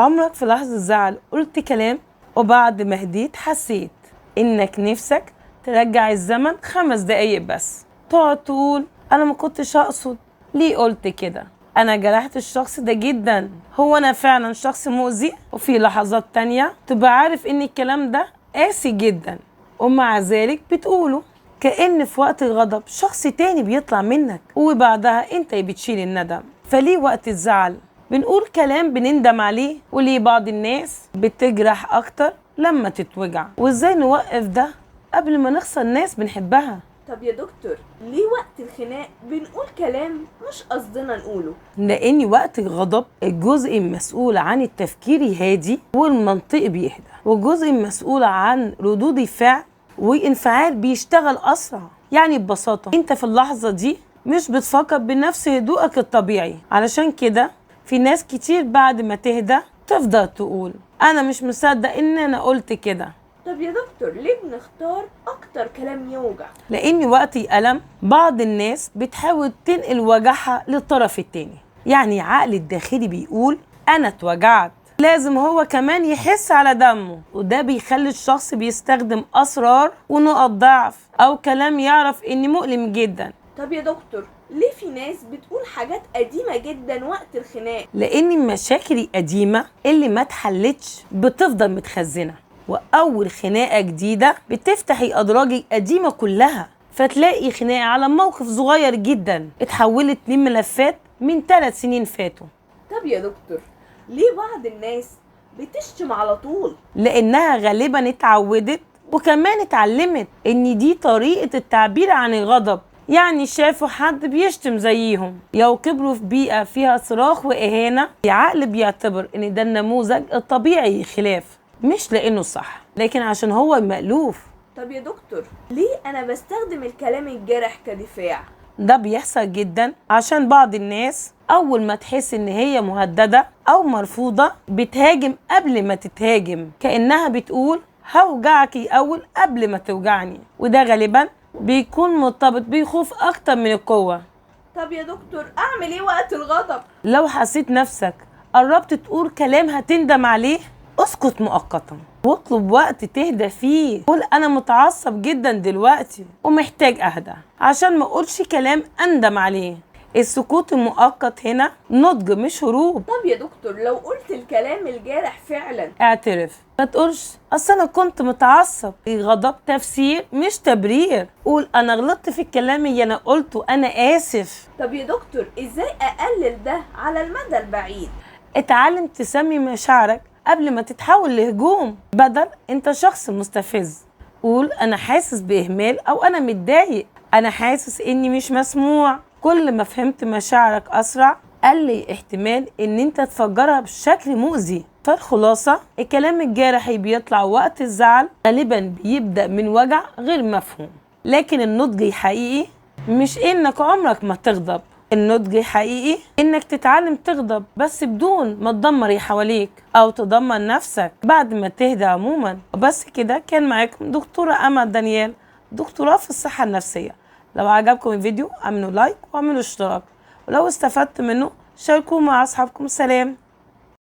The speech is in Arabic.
عمرك في لحظة زعل قلت كلام وبعد ما هديت حسيت إنك نفسك ترجع الزمن 5 دقايق بس، تقعد تقول أنا ما كنتش أقصد، ليه قلت كده، أنا جرحت الشخص ده جدا، هو أنا فعلا شخص مؤذي؟ وفي لحظات تانية تبقى عارف إن الكلام ده قاسي جدا ومع ذلك بتقوله، كأن في وقت الغضب شخص تاني بيطلع منك وبعدها انت بتشيل الندم. فليه وقت الزعل بنقول كلام بنندم عليه؟ وليه بعض الناس بتجرح اكتر لما تتوجع؟ وازاي نوقف ده قبل ما نخسر ناس بنحبها؟ طب يا دكتور، ليه وقت الخناق بنقول كلام مش قصدنا نقوله؟ لأن وقت الغضب الجزء المسؤول عن التفكير الهادي والمنطق بيهدى، والجزء المسؤول عن ردود الفعل والانفعال بيشتغل أسرع. يعني ببساطة انت في اللحظة دي مش بتفكر بنفس هدوءك الطبيعي، علشان كده في ناس كتير بعد ما تهدى تفضل تقول أنا مش مصدق إن أنا قلت كده. طب يا دكتور، ليه بنختار أكتر كلام يوجع؟ لأن وقت الألم بعض الناس بتحاول تنقل وجعها للطرف التاني، يعني عقل الداخلي بيقول أنا اتوجعت، لازم هو كمان يحس على دمه، وده بيخلي الشخص بيستخدم أسرار ونقط ضعف أو كلام يعرف إني مؤلم جدا. طب يا دكتور، ليه في ناس بتقول حاجات قديمة جدا وقت الخناق؟ لأن المشاكل القديمة اللي ما اتحلتش بتفضل متخزنة، وأول خناقة جديدة بتفتح الأدراج القديمة كلها، فتلاقي خناقة على موقف صغير جدا اتحولت لملفات من 3 سنين فاتوا. طب يا دكتور، ليه بعض الناس بتشتم على طول؟ لأنها غالبا اتعودت وكمان اتعلمت إن دي طريقة التعبير عن الغضب، يعني شافوا حد بيشتم زيهم أو كبروا في بيئة فيها صراخ وإهانة، العقل بيعتبر إن ده النموذج الطبيعي خلاف، مش لأنه صح لكن عشان هو مألوف. طب يا دكتور، ليه أنا بستخدم الكلام الجارح كدفاع؟ ده بيحصل جدا عشان بعض الناس أول ما تحس إن هي مهددة أو مرفوضة بتهاجم قبل ما تتهاجم، كأنها بتقول هوجعك أول قبل ما توجعني، وده غالبا بيكون مرتبط بخوف أكتر من القوة. طب يا دكتور، أعمل إيه وقت الغضب؟ لو حسيت نفسك قربت تقول كلام هتندم عليه، اسكت مؤقتا واطلب وقت تهدى فيه، قول أنا متعصب جدا دلوقتي ومحتاج أهدى عشان ما أقولش كلام أندم عليه. السكوت المؤقت هنا نضج مش هروب. طب يا دكتور، لو قلت الكلام الجارح فعلا، اعترف، ما تقولش أصل أنا كنت متعصب، الغضب تفسير مش تبرير، قول أنا غلطت في الكلام اللي أنا قلته، أنا آسف. طب يا دكتور، إزاي أقلل ده على المدى البعيد؟ اتعلم تسمي مشاعرك قبل ما تتحول لهجوم، بدل انت شخص مستفز قول انا حاسس باهمال او انا متضايق، انا حاسس اني مش مسموع. كل ما فهمت مشاعرك اسرع قل احتمال ان انت تفجرها بشكل مؤذي. فالخلاصة الكلام الجارح بيطلع وقت الزعل غالبا بيبدأ من وجع غير مفهوم، لكن النضج الحقيقي مش انك عمرك ما تغضب، النضج الحقيقي انك تتعلم تغضب بس بدون ما تدمر اللي حواليك او تدمر نفسك بعد ما تهدى عموما. وبس كده، كان معاكم دكتورة امل دانيال، دكتوراه في الصحة النفسية. لو عجبكم الفيديو اعملوا لايك واعملوا اشتراك، ولو استفدت منه شاركوه مع اصحابكم. سلام.